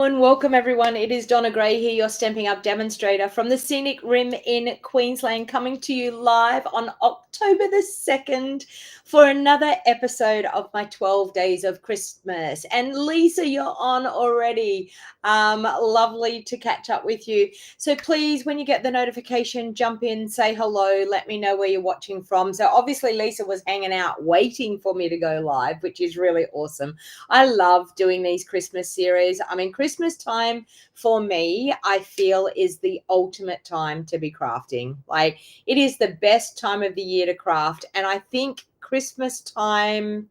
And welcome everyone. It is Donna Gray here, your Stamping Up demonstrator from the Scenic Rim in Queensland, coming to you live on October the 2nd for another episode of my 12 Days of Christmas. And Lisa, you're on already. Lovely to catch up with you. So please, when you get the notification, jump in, say hello, let me know where you're watching from. So obviously Lisa was hanging out waiting for me to go live, which is really awesome. I love doing these Christmas series. I mean, Christmas time for me, I feel, is the ultimate time to be crafting. Like, it is the best time of the year to craft. And I think Christmas time,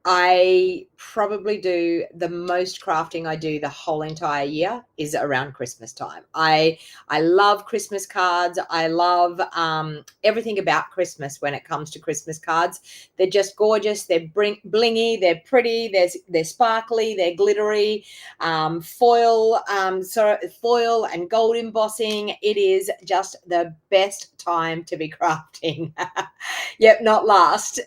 I probably do the most crafting I do the whole entire year is around Christmas time. I love Christmas cards. I love everything about Christmas when it comes to Christmas cards. They're just gorgeous. They're blingy. They're pretty. They're sparkly. They're glittery. Foil and gold embossing. It is just the best time to be crafting. Yep, not last.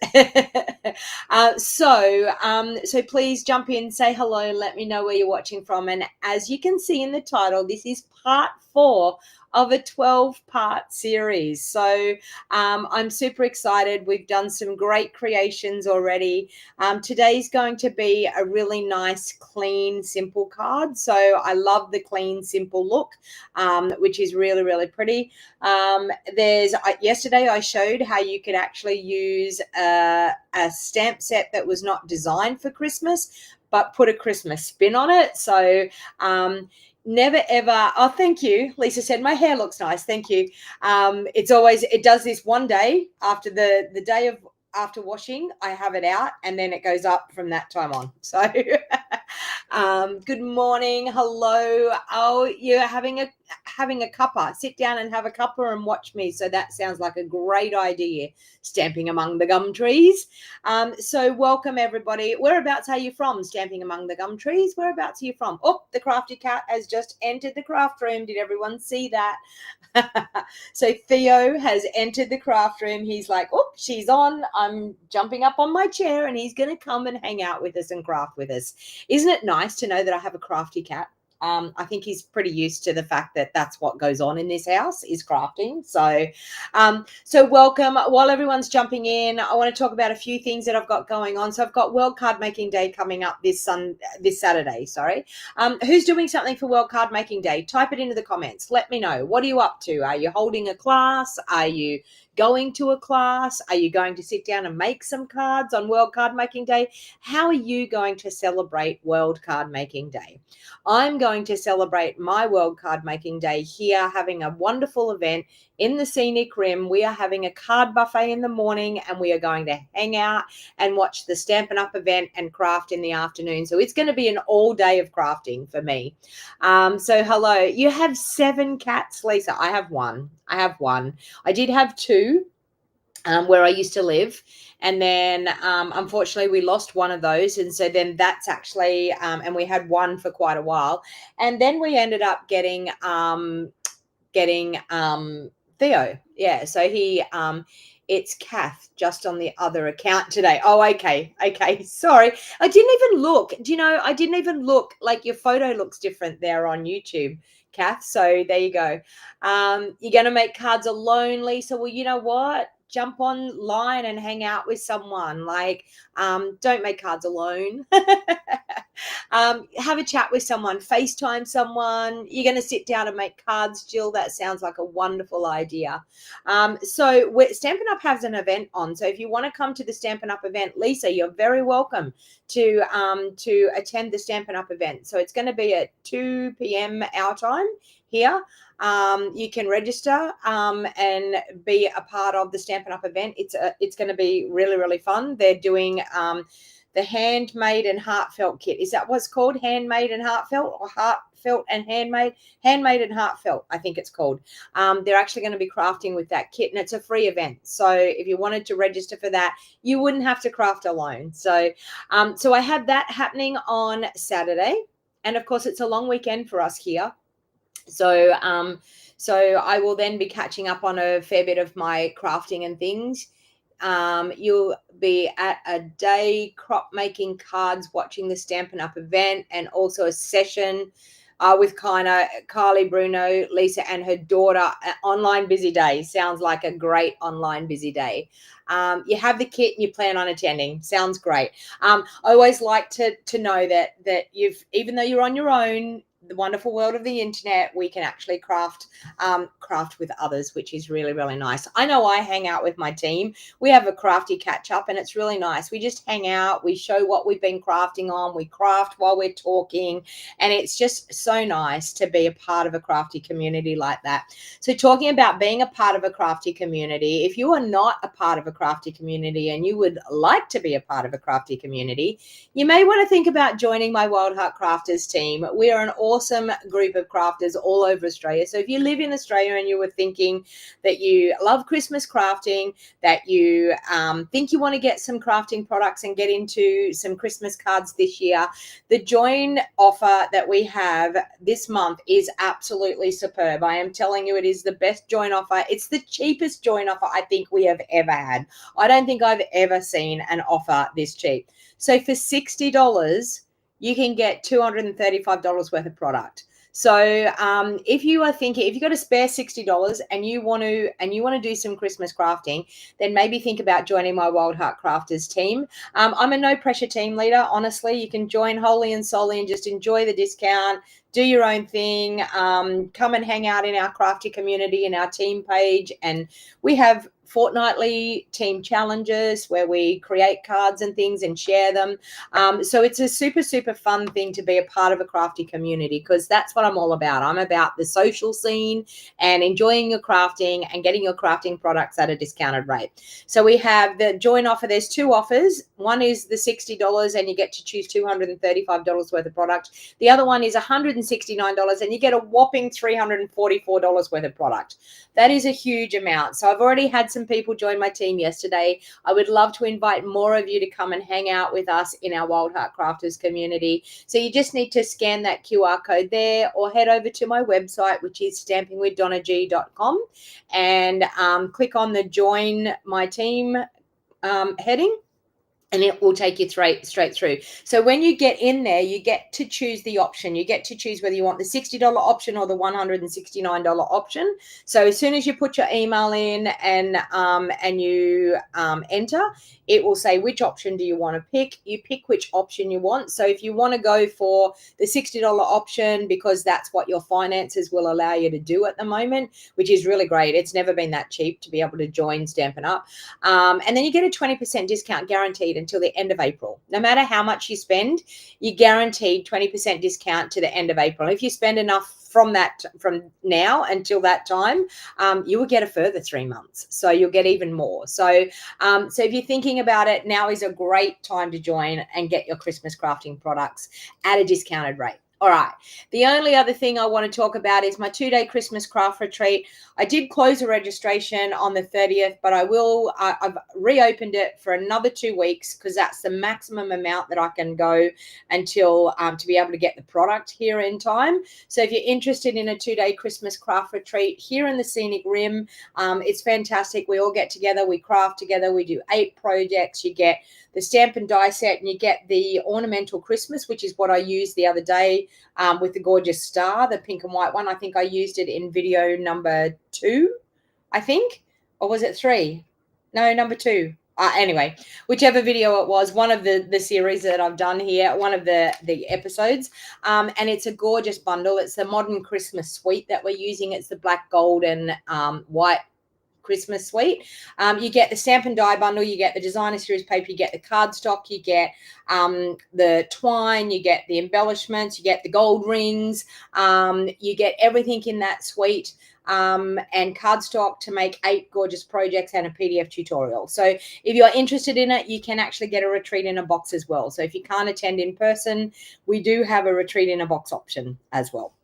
So please jump in, say hello, and let me know where you're watching from. And as you can see in the title, this is part 4 of a 12-part series. So I'm super excited. We've done some great creations already. Today's going to be a really nice, clean, simple card. So I love the clean, simple look, which is really, really pretty. Yesterday I showed how you could actually use a stamp set that was not designed for Christmas, but put a Christmas spin on it. So never ever. Oh, thank you. Lisa said my hair looks nice. Thank you. It does this one day after the day of after washing, I have it out, and then it goes up from that time on. So good morning. Hello. Oh, you're having a cuppa. Sit down and have a cuppa and watch me. So that sounds like a great idea. Stamping among the gum trees. So welcome everybody. Whereabouts are you from? Stamping among the gum trees. Whereabouts are you from? Oh, the crafty cat has just entered the craft room. Did everyone see that? So Theo has entered the craft room. He's like, oh, she's on. I'm jumping up on my chair, and he's going to come and hang out with us and craft with us. Isn't it nice to know that I have a crafty cat? I think he's pretty used to the fact that that's what goes on in this house is crafting. So welcome. While everyone's jumping in, I want to talk about a few things that I've got going on. So I've got World Card Making Day coming up this Saturday. Who's doing something for World Card Making Day? Type it into the comments. Let me know. What are you up to? Are you holding a class? Are you going to a class? Are you going to sit down and make some cards on World Card Making Day? How are you going to celebrate World Card Making Day? I'm going to celebrate my World Card Making Day here, having a wonderful event in the Scenic Rim. We are having a card buffet in the morning, and we are going to hang out and watch the Stampin' Up event and craft in the afternoon. So it's going to be an all day of crafting for me. So hello. You have 7 cats, Lisa. I have one. I did have 2 where I used to live. And then unfortunately we lost one of those. And so then that's actually, and we had one for quite a while. And then we ended up getting Theo. Yeah. So it's Kath just on the other account today. Oh, okay. Sorry. I didn't even look. Do you know, I didn't even look. Like, your photo looks different there on YouTube, Kath. So there you go. You're going to make cards alone, Lisa? Well, you know what? Jump online and hang out with someone. Like, don't make cards alone. Have a chat with someone, FaceTime someone. You're going to sit down and make cards, Jill. That sounds like a wonderful idea. So Stampin' Up has an event on. So if you want to come to the Stampin' Up event, Lisa, you're very welcome to attend the Stampin' Up event. So it's going to be at 2 p.m. our time here. You can register and be a part of the Stampin' Up event. It's going to be really, really fun. They're doing the handmade and heartfelt kit. Is that what's called? Handmade and heartfelt, or heartfelt and handmade? Handmade and heartfelt, I think it's called. They're actually going to be crafting with that kit, and it's a free event. So if you wanted to register for that, you wouldn't have to craft alone. So I have that happening on Saturday. And of course, it's a long weekend for us here. So I will then be catching up on a fair bit of my crafting and things. You'll be at a day crop making cards, watching the Stampin' Up event, and also a session with kind of Carly, Bruno, Lisa, and her daughter. An online busy day. Sounds like a great online busy day. You have the kit and you plan on attending. Sounds great. I always like to know that even though you're on your own, the wonderful world of the internet, we can actually craft with others, which is really, really nice. I know I hang out with my team. We have a crafty catch up and it's really nice. We just hang out, we show what we've been crafting on, we craft while we're talking, and it's just so nice to be a part of a crafty community like that. So talking about being a part of a crafty community, if you are not a part of a crafty community and you would like to be a part of a crafty community, you may want to think about joining my Wild Heart Crafters team. We are an awesome group of crafters all over Australia. So if you live in Australia and you were thinking that you love Christmas crafting, that you think you want to get some crafting products and get into some Christmas cards this year, the join offer that we have this month is absolutely superb. I am telling you, it is the best join offer. It's the cheapest join offer I think we have ever had. I don't think I've ever seen an offer this cheap. So for $60, you can get $235 worth of product. So if you've got a spare $60 and you want to do some Christmas crafting, then maybe think about joining my Wild Heart Crafters team. I'm a no pressure team leader. Honestly, you can join wholly and solely and just enjoy the discount. Do your own thing. Come and hang out in our crafty community in our team page, and we have fortnightly team challenges where we create cards and things and share them. So it's a super, super fun thing to be a part of a crafty community, because that's what I'm all about. I'm about the social scene and enjoying your crafting and getting your crafting products at a discounted rate. So we have the join offer. There's two offers. One is the $60 and you get to choose $235 worth of product. The other one is $169 and you get a whopping $344 worth of product. That is a huge amount. So I've already had some people join my team yesterday. I would love to invite more of you to come and hang out with us in our Wild Heart Crafters community. So you just need to scan that QR code there or head over to my website, which is stampingwithdonnag.com, and click on the join my team heading, and it will take you straight through. So when you get in there, you get to choose the option. You get to choose whether you want the $60 option or the $169 option. So as soon as you put your email in and you enter, it will say which option do you want to pick. You pick which option you want. So if you want to go for the $60 option, because that's what your finances will allow you to do at the moment, which is really great. It's never been that cheap to be able to join Stampin' Up. And then you get a 20% discount guaranteed until the end of April. No matter how much you spend, you're guaranteed 20% discount to the end of April. If you spend enough from now until that time, you will get a further 3 months. So you'll get even more. So if you're thinking about it, now is a great time to join and get your Christmas crafting products at a discounted rate. All right. The only other thing I want to talk about is my 2-day Christmas craft retreat. I did close a registration on the 30th, but I've reopened it for another 2 weeks, because that's the maximum amount that I can go until to be able to get the product here in time. So if you're interested in a 2-day Christmas craft retreat here in the Scenic Rim, it's fantastic. We all get together, we craft together, we do 8 projects. You get the Stampin' die set and you get the ornamental Christmas, which is what I used the other day with the gorgeous star, the pink and white one. I think I used it in video number 2, I think, or was it 3? No, number 2. Anyway, whichever video it was, one of the series that I've done here, one of the episodes, and it's a gorgeous bundle. It's the modern Christmas suite that we're using. It's the black, gold, and white Christmas suite. You get the Stampin' die bundle, you get the designer series paper, you get the cardstock, you get the twine, you get the embellishments, you get the gold rings, you get everything in that suite, and cardstock to make 8 gorgeous projects and a PDF tutorial. So if you're interested in it, you can actually get a retreat in a box as well. So if you can't attend in person, we do have a retreat in a box option as well.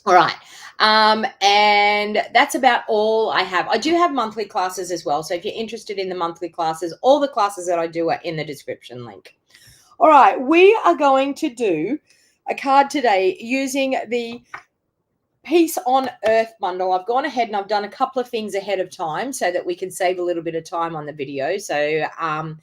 All right. And that's about all I have. I do have monthly classes as well. So if you're interested in the monthly classes, all the classes that I do are in the description link. All right. We are going to do a card today using the Peace on Earth bundle. I've gone ahead and I've done a couple of things ahead of time so that we can save a little bit of time on the video. So, and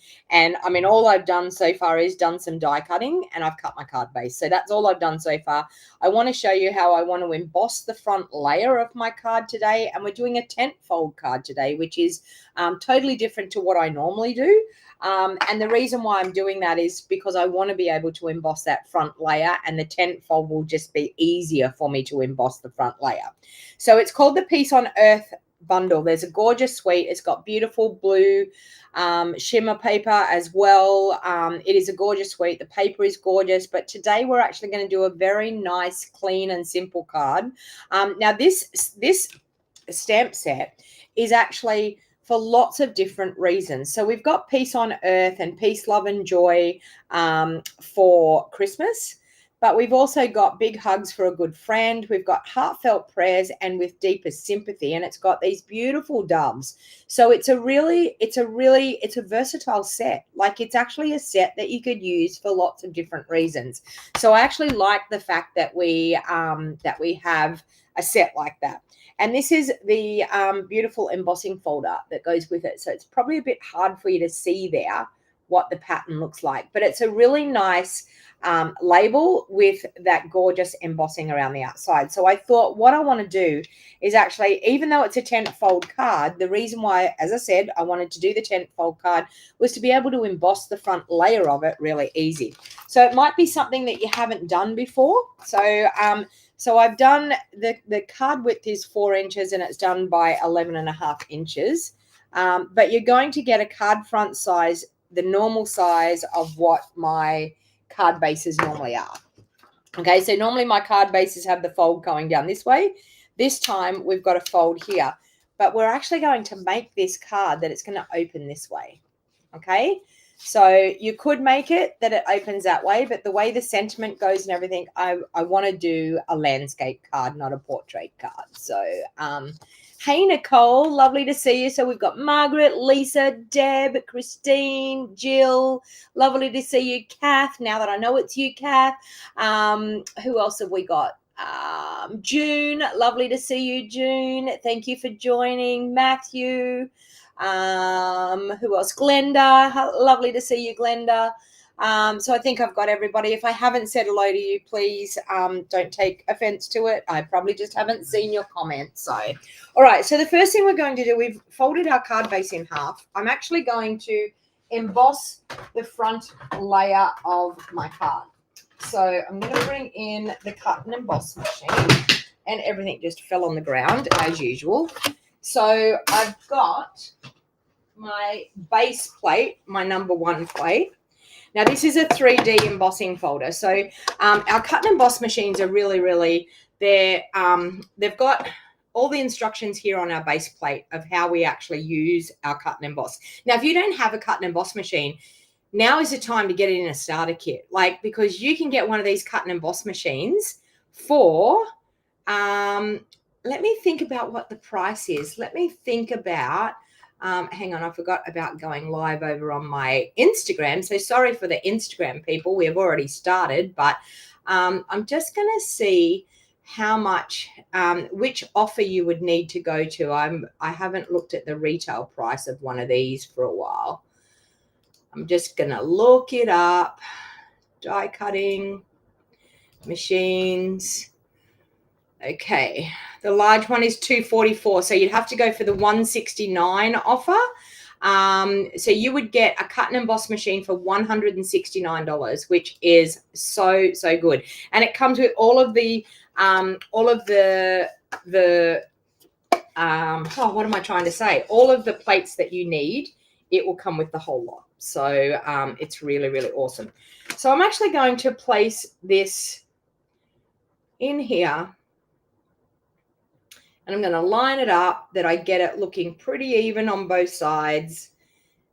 I mean, all I've done so far is done some die cutting and I've cut my card base. So that's all I've done so far. I want to show you how I want to emboss the front layer of my card today. And we're doing a tent fold card today, which is totally different to what I normally do. And the reason why I'm doing that is because I want to be able to emboss that front layer, and the tent fold will just be easier for me to emboss the front layer. So it's called the Peace on Earth bundle. There's a gorgeous suite. It's got beautiful blue shimmer paper as well. It is a gorgeous suite. The paper is gorgeous, but today we're actually going to do a very nice, clean and simple card. Now this stamp set is actually for lots of different reasons. So we've got Peace on Earth and Peace, Love and Joy for Christmas, but we've also got Big Hugs for a Good Friend. We've got Heartfelt Prayers and With Deepest Sympathy, and it's got these beautiful doves. So it's a versatile set. Like, it's actually a set that you could use for lots of different reasons. So I actually like the fact that we have a set like that. And this is the beautiful embossing folder that goes with it. So it's probably a bit hard for you to see there what the pattern looks like. But it's a really nice label with that gorgeous embossing around the outside. So I thought what I want to do is actually, even though it's a tent fold card, the reason why, as I said, I wanted to do the tent fold card was to be able to emboss the front layer of it really easy. So it might be something that you haven't done before. So I've done, the card width is 4 inches and it's done by 11.5 inches. But you're going to get a card front size, the normal size of what my card bases normally are. Okay, so normally my card bases have the fold going down this way. This time we've got a fold here, but we're actually going to make this card that it's going to open this way. Okay, so you could make it that it opens that way, but the way the sentiment goes and everything, I want to do a landscape card, not a portrait card. So, hey, Nicole, lovely to see you. So we've got Margaret, Lisa, Deb, Christine, Jill, lovely to see you. Kath, now that I know it's you, Kath. Who else have we got? June, lovely to see you, June. Thank you for joining. Matthew. Who else? Glenda, lovely to see you, Glenda. So I think I've got everybody. If I haven't said hello to you, please don't take offense to it. I probably just haven't seen your comments. So, all right. So the first thing we're going to do, we've folded our card base in half. I'm actually going to emboss the front layer of my card. So I'm going to bring in the cut and emboss machine, and everything just fell on the ground as usual. So I've got my base plate, my number 1 plate. Now this is a 3D embossing folder. So our cut and emboss machines are really, they've got all the instructions here on our base plate of how we actually use our cut and emboss. Now, if you don't have a cut and emboss machine, now is the time to get it in a starter kit, because you can get one of these cut and emboss machines for, let me think about what the price is. Let me think about, hang on, I forgot about going live over on my Instagram. So sorry for the Instagram people. We have already started, but I'm just going to see how much, which offer you would need to go to. I haven't looked at the retail price of one of these for a while. I'm just going to look it up. Die cutting machines. Okay, the large one is $244, so you'd have to go for the $169 offer. So you would get a cut and emboss machine for $169, which is so good, and it comes with all of the what am I trying to say? All of the plates that you need. It will come with the whole lot. So it's really awesome. So I'm actually going to place this in here. And I'm going to line it up that I get it looking pretty even on both sides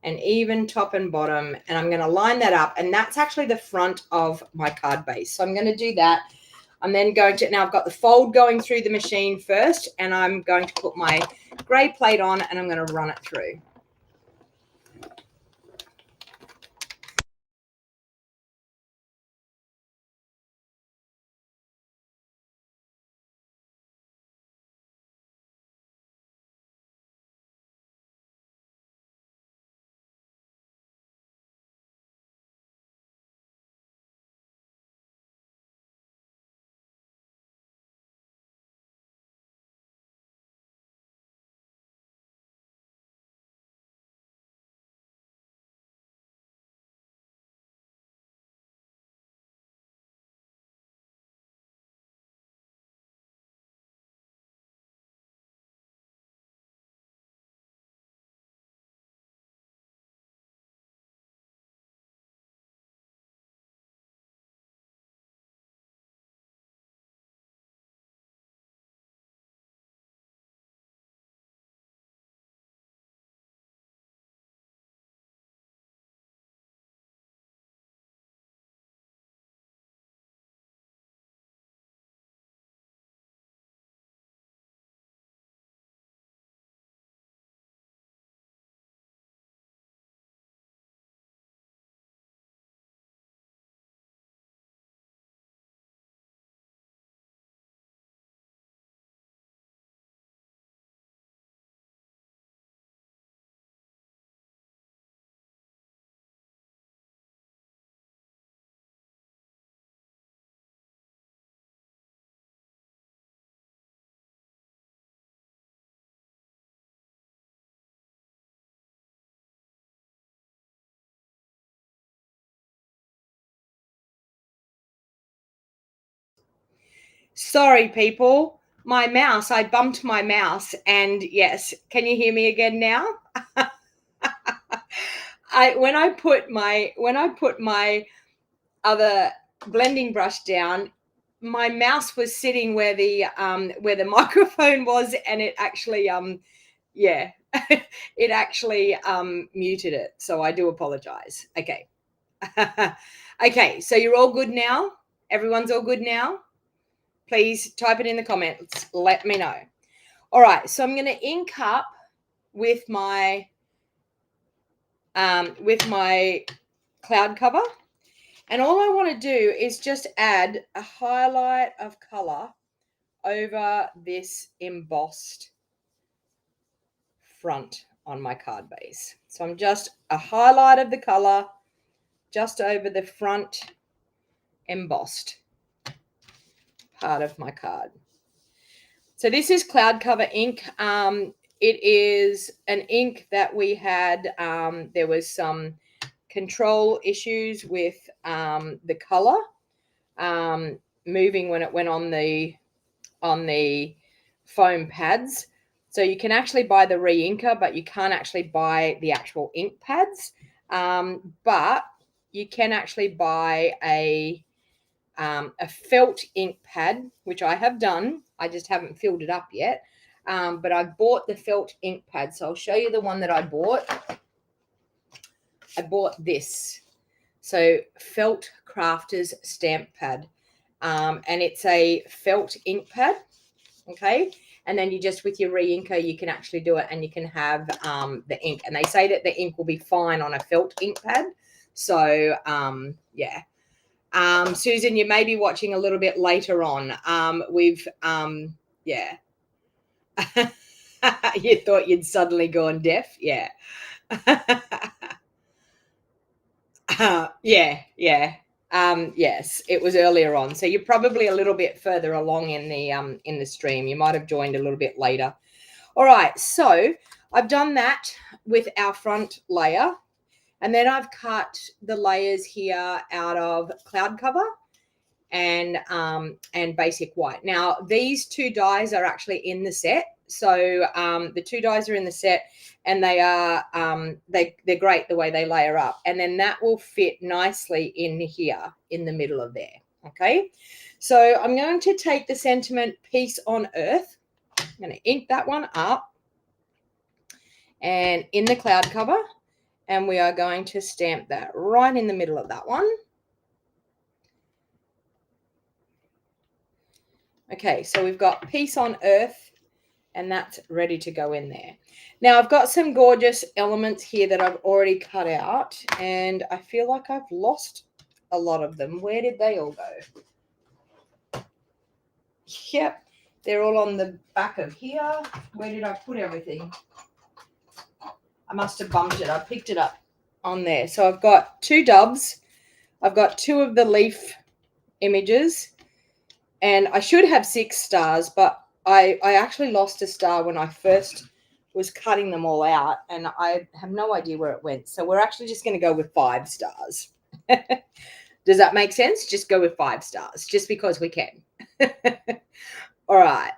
and even top and bottom. And I'm going to line that up. And that's actually the front of my card base. So I'm going to do that. I'm then going to, now I've got the fold going through the machine first. And I'm going to put my grey plate on and I'm going to run it through. Sorry, people. My mouse, I bumped my mouse, and yes, can you hear me again now? When I put my other blending brush down, my mouse was sitting where the microphone was, and it actually yeah, it actually muted it. So I do apologize. Okay. Okay, so you're all good now? Everyone's all good now? Please type it in the comments. Let me know. All right, so I'm going to ink up with my cloud cover, and all I want to do is just add a highlight of color over this embossed front on my card base. So I'm just a highlight of the color just over the front embossed part of my card. So this is cloud cover ink. It is an ink that we had. There was some control issues with the color moving when it went on the foam pads. So you can actually buy the re-inker, but you can't actually buy the actual ink pads. But you can actually buy a felt ink pad, which I have done. I just haven't filled it up yet. But I bought the felt ink pad. So I'll show you the one that I bought. I bought this. So Felt Crafters stamp pad. And it's a felt ink pad. Okay. And then you just, with your re-inker, you can actually do it, and you can have the ink. And they say that the ink will be fine on a felt ink pad. So, yeah. Susan, you may be watching a little bit later on. Yeah. You thought you'd suddenly gone deaf? Yeah. Yeah. Yes, it was earlier on. So you're probably a little bit further along in the stream. You might have joined a little bit later. All right, so I've done that with our front layer, and then I've cut the layers here out of cloud cover and basic white. Now these two dies are actually in the set. So the two dies are in the set, and they are they're great the way they layer up, and then that will fit nicely in here in the middle of there. Okay, so I'm going to take the sentiment Peace on Earth. I'm going to ink that one up and in the cloud cover, and we are going to stamp that right in the middle of that one. Okay, so we've got Peace on Earth, and that's ready to go in there. Now I've got some gorgeous elements here that I've already cut out, and I feel like I've lost a lot of them. Where did they all go? Yep, they're all on the back of here. Where did I put everything? I must have bumped it. I picked it up on there. So I've got two doves. I've got two of the leaf images, and I should have 6 stars, but I actually lost a star when I first was cutting them all out, and I have no idea where it went. So we're actually just going to go with 5 stars. Does that make sense? Just go with 5 stars, just because we can. All right.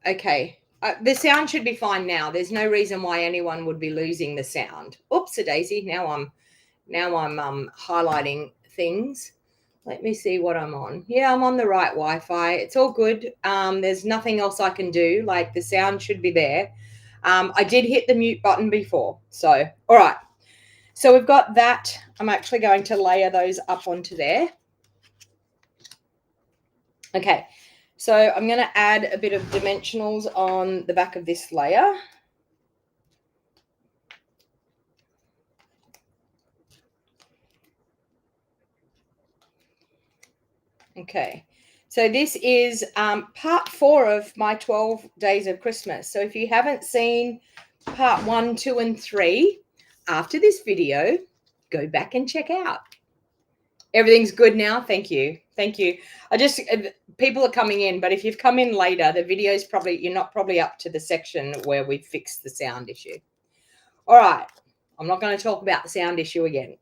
Okay. The sound should be fine now. There's no reason why anyone would be losing the sound. Oops-a-daisy. Now I'm highlighting things. Let me see what I'm on. Yeah, I'm on the right Wi-Fi. It's all good. There's nothing else I can do. Like, the sound should be there. I did hit the mute button before. So, all right. So we've got that. I'm actually going to layer those up onto there. Okay. So I'm going to add a bit of dimensionals on the back of this layer. Okay, so this is part 4 of my 12 days of Christmas. So if you haven't seen part 1, 2, and 3, after this video, go back and check out. Everything's good now. Thank you. Thank you. People are coming in, but if you've come in later, the video's you're not probably up to the section where we fixed the sound issue. All right. I'm not going to talk about the sound issue again.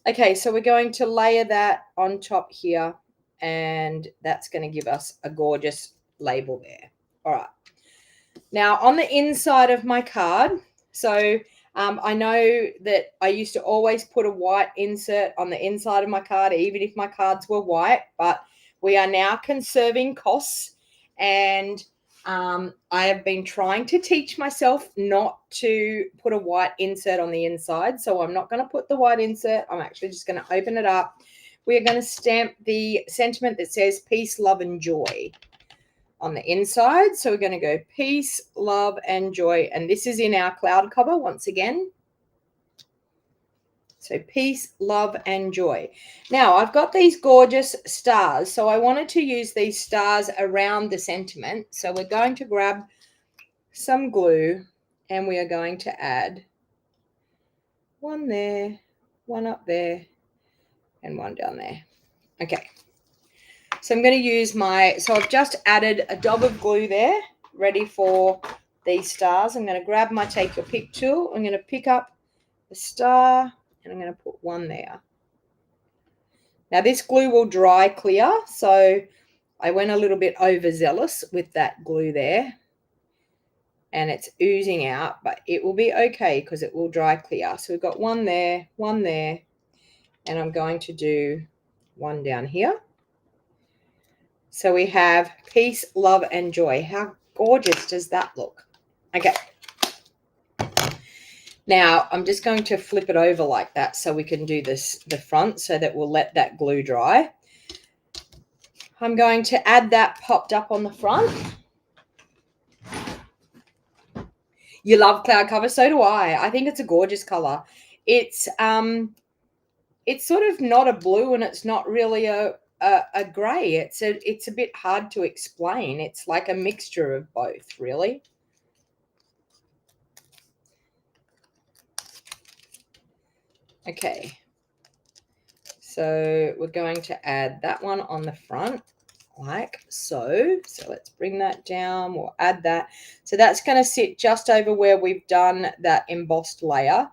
Okay, so we're going to layer that on top here, and that's going to give us a gorgeous label there. All right. Now on the inside of my card, so I know that I used to always put a white insert on the inside of my card, even if my cards were white, but we are now conserving costs, and I have been trying to teach myself not to put a white insert on the inside. So I'm not going to put the white insert. I'm actually just going to open it up. We are going to stamp the sentiment that says peace, love, and joy on the inside. So we're going to go peace, love, and joy. And this is in our cloud cover once again. So peace, love, and joy. Now I've got these gorgeous stars. So I wanted to use these stars around the sentiment. So we're going to grab some glue and we are going to add one there, one up there, and one down there. Okay. So I'm going to use so I've just added a dab of glue there, ready for these stars. I'm going to grab my take your pick tool. I'm going to pick up the star and I'm going to put one there. Now this glue will dry clear, so I went a little bit overzealous with that glue there and it's oozing out, but it will be okay because it will dry clear. So we've got one there, and I'm going to do one down here. So we have peace, love, and joy. How gorgeous does that look? Okay. Now, I'm just going to flip it over like that so we can do the front so that we'll let that glue dry. I'm going to add that popped up on the front. You love cloud cover, so do I. I think it's a gorgeous color. It's sort of not a blue and it's not really a gray. It's a bit hard to explain. It's like a mixture of both, really. Okay, so we're going to add that one on the front like so. So let's bring that down. We'll add that. So that's going to sit just over where we've done that embossed layer.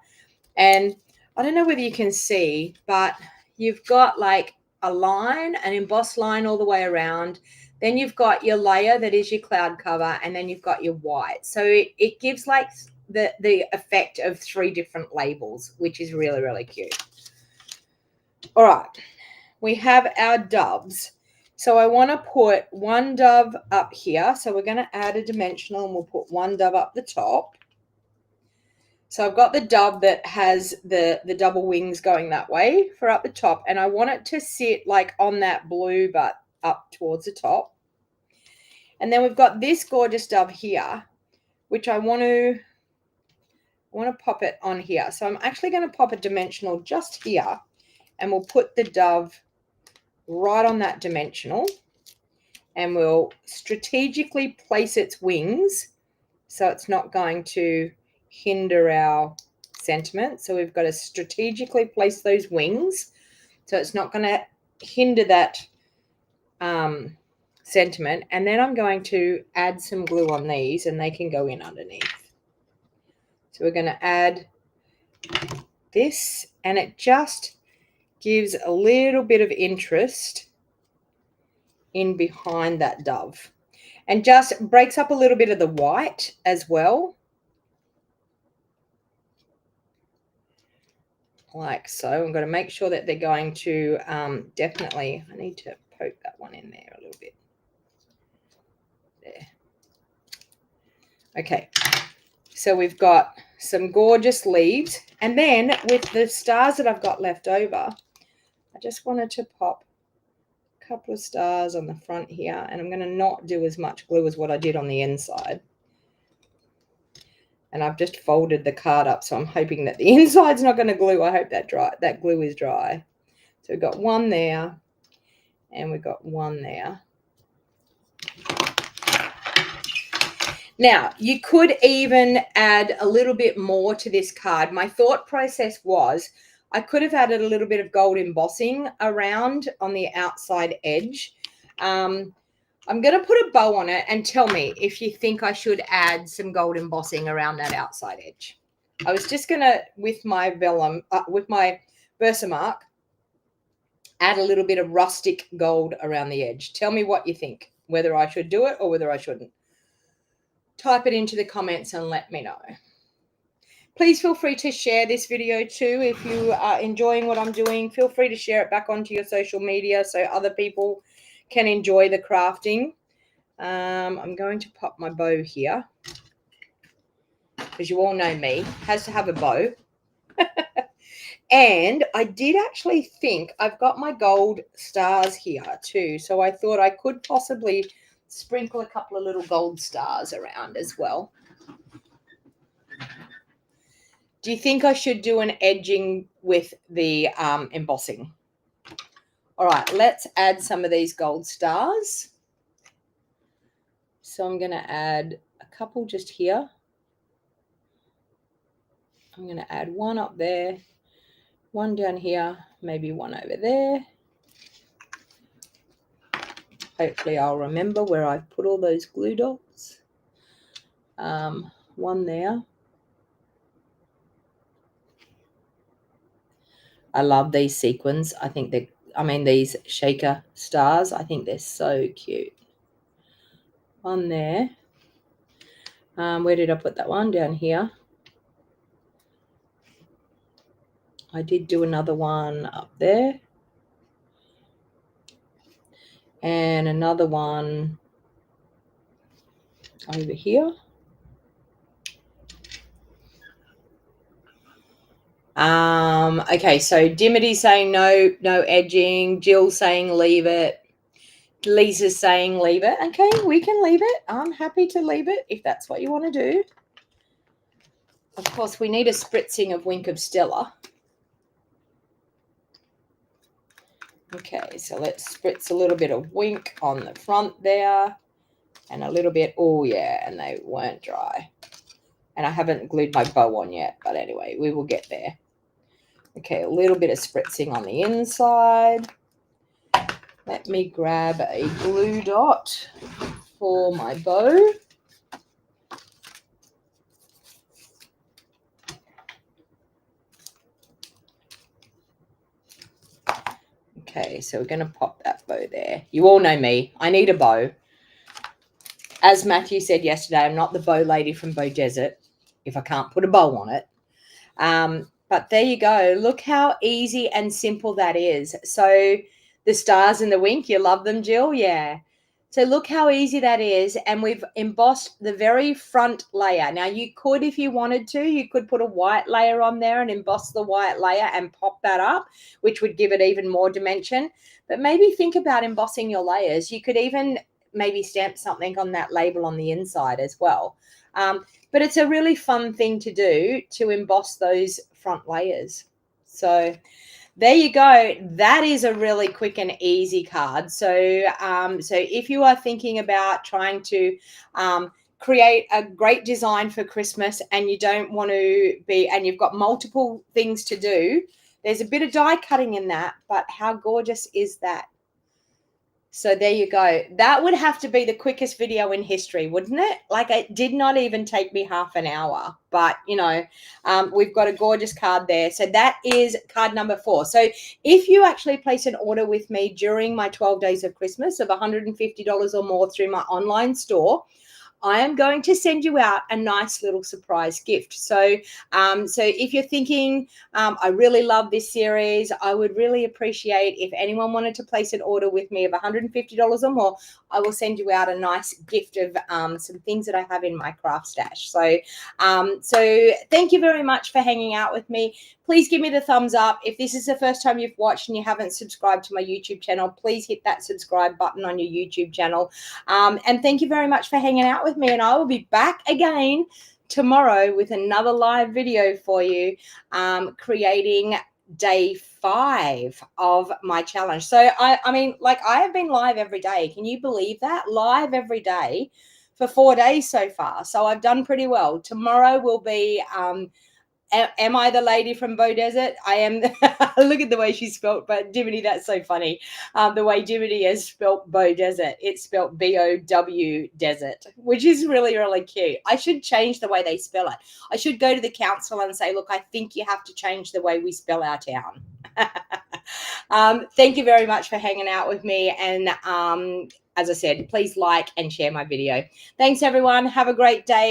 And I don't know whether you can see, but you've got like a line, an embossed line all the way around. Then you've got your layer that is your cloud cover, and then you've got your white. So it gives like the effect of 3 different labels, which is really, really cute. All right, we have our doves. So I want to put one dove up here. So we're going to add a dimensional and we'll put one dove up the top. So I've got the dove that has the double wings going that way for up the top, and I want it to sit like on that blue but up towards the top. And then we've got this gorgeous dove here, which I want to pop it on here. So I'm actually going to pop a dimensional just here, and we'll put the dove right on that dimensional, and we'll strategically place its wings so it's not going to hinder our sentiment. So we've got to strategically place those wings so it's not going to hinder that sentiment. And then I'm going to add some glue on these and they can go in underneath. So we're going to add this, and it just gives a little bit of interest in behind that dove and just breaks up a little bit of the white as well, like so. I'm going to make sure that they're going to definitely, I need to poke that one in there a little bit there. Okay, so we've got some gorgeous leaves, and then with the stars that I've got left over, I just wanted to pop a couple of stars on the front here, and I'm going to not do as much glue as what I did on the inside. And I've just folded the card up, so I'm hoping that the inside's not going to glue. I hope that glue is dry. So we've got one there, and we've got one there. Now, you could even add a little bit more to this card. My thought process was I could have added a little bit of gold embossing around on the outside edge. I'm going to put a bow on it, and tell me if you think I should add some gold embossing around that outside edge. I was just going to, with my vellum, with my Versamark, add a little bit of rustic gold around the edge. Tell me what you think, whether I should do it or whether I shouldn't. Type it into the comments and let me know. Please feel free to share this video too. If you are enjoying what I'm doing, feel free to share it back onto your social media so other people can enjoy the crafting. I'm going to pop my bow here, because you all know me, has to have a bow. And I did actually think I've got my gold stars here too. So I thought I could possibly sprinkle a couple of little gold stars around as well. Do you think I should do an edging with the embossing? All right, let's add some of these gold stars. So I'm going to add a couple just here. I'm going to add one up there, one down here, maybe one over there. Hopefully I'll remember where I've put all those glue dots. One there. I love these sequins. I think these shaker stars, I think they're so cute. One there. Where did I put that one? Down here. I did do another one up there. And another one over here. Okay, so Dimity's saying no edging. Jill's saying leave it. Lisa's saying leave it. Okay, we can leave it. I'm happy to leave it if that's what you want to do. Of course, we need a spritzing of Wink of Stella. Okay, so let's spritz a little bit of Wink on the front there. And a little bit, oh yeah, and they weren't dry. And I haven't glued my bow on yet, but anyway, we will get there. Okay, a little bit of spritzing on the inside. Let me grab a glue dot for my bow. Okay, so we're going to pop that bow there. You all know me. I need a bow. As Matthew said yesterday, I'm not the bow lady from Bow Desert if I can't put a bow on it. But there you go. Look how easy and simple that is. So the stars and the wink, you love them, Jill? Yeah. So look how easy that is. And we've embossed the very front layer. Now you could, if you wanted to, you could put a white layer on there and emboss the white layer and pop that up, which would give it even more dimension. But maybe think about embossing your layers. You could even maybe stamp something on that label on the inside as well. But it's a really fun thing to do, to emboss those front layers. So there you go. That is a really quick and easy card. So, so if you are thinking about trying to create a great design for Christmas and you don't want to be, and you've got multiple things to do, there's a bit of die cutting in that, but how gorgeous is that? So there you go. That would have to be the quickest video in history, wouldn't it? Like, it did not even take me half an hour, but you know, we've got a gorgeous card there. So that is card number 4. So if you actually place an order with me during my 12 days of Christmas of $150 or more through my online store, I am going to send you out a nice little surprise gift. So, so if you're thinking, I really love this series, I would really appreciate if anyone wanted to place an order with me of $150 or more, I will send you out a nice gift of some things that I have in my craft stash. So, so thank you very much for hanging out with me. Please give me the thumbs up. If this is the first time you've watched and you haven't subscribed to my YouTube channel, please hit that subscribe button on your YouTube channel. And thank you very much for hanging out with me. And I will be back again tomorrow with another live video for you, creating day 5 of my challenge. So I mean, like, I have been live every day. Can you believe that? Live every day for 4 days so far. So I've done pretty well. Tomorrow will be Am I the lady from Bow Desert? I am. Look at the way she spelt, but Dimity, that's so funny. The way Dimity has spelt Bow Desert, it's spelt BOW Desert, which is really, really cute. I should change the way they spell it. I should go to the council and say, look, I think you have to change the way we spell our town. Thank you very much for hanging out with me. And as I said, please like and share my video. Thanks, everyone. Have a great day.